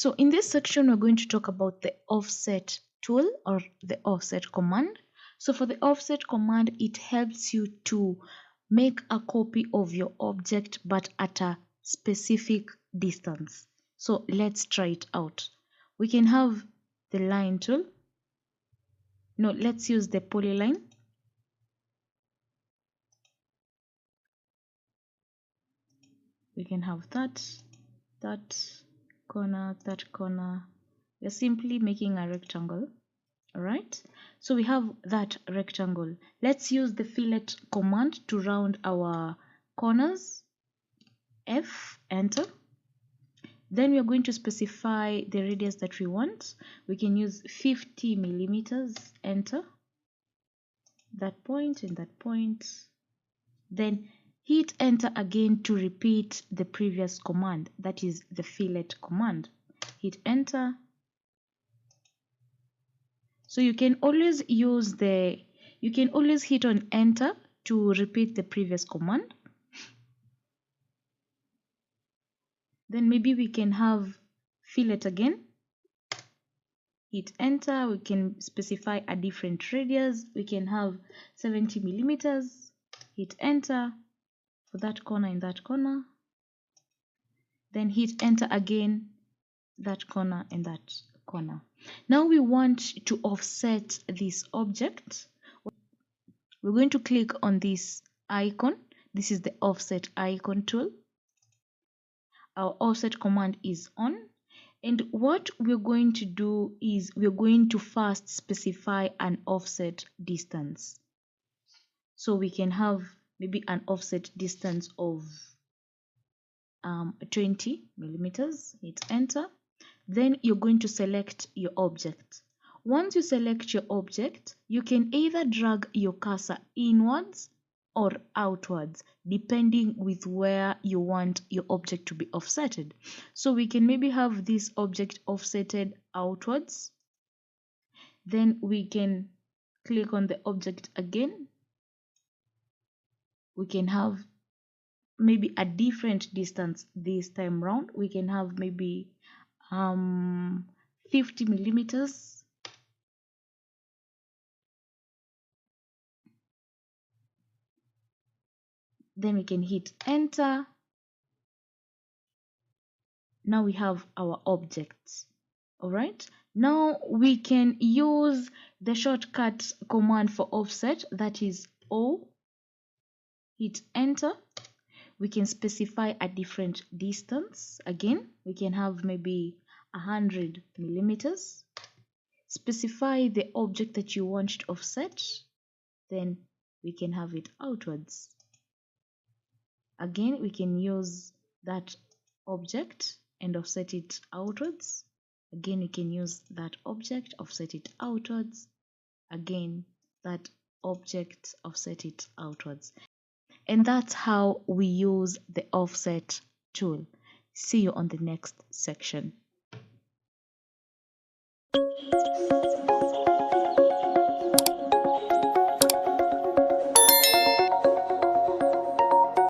So in this section, we're going to talk about the offset tool or the offset command. So for the offset command, it helps you to make a copy of your object but at a specific distance. So let's try it out. We can have the line tool. No, let's use the polyline. We can have that corner, that corner. We're simply making a rectangle. All right, so we have that rectangle. Let's use the fillet command to round our corners. F, enter. Then we're going to specify the radius that we want. We can use 50 millimeters, enter. That point and that point. Then hit enter again to repeat the previous command, that is the fillet command. Hit enter. So you can always hit on enter to repeat the previous command. Then maybe we can have fillet again. Hit enter. We can specify a different radius. We can have 70 millimeters. Hit enter for that corner and that corner. Then hit enter again, that corner and that corner. Now we want to offset this object. We're going to click on this icon. This is the offset icon tool. Our offset command is on. And what we're going to do is we're going to first specify an offset distance. So we can have maybe an offset distance of 20 millimeters. Hit enter. Then you're going to select your object. Once you select your object, you can either drag your cursor inwards or outwards, depending with where you want your object to be offsetted. So we can maybe have this object offsetted outwards. Then we can click on the object again. We can have maybe a different distance this time round. We can have maybe 50 millimeters. Then we can hit enter. Now we have our objects. All right, now we can use the shortcut command for offset, that is O. Hit enter. We can specify a different distance. Again, we can have maybe 100 millimeters. Specify the object that you want to offset. Then we can have it outwards. Again, we can use that object and offset it outwards. Again, we can use that object, offset it outwards. Again, that object, offset it outwards. And that's how we use the offset tool. See you on the next section.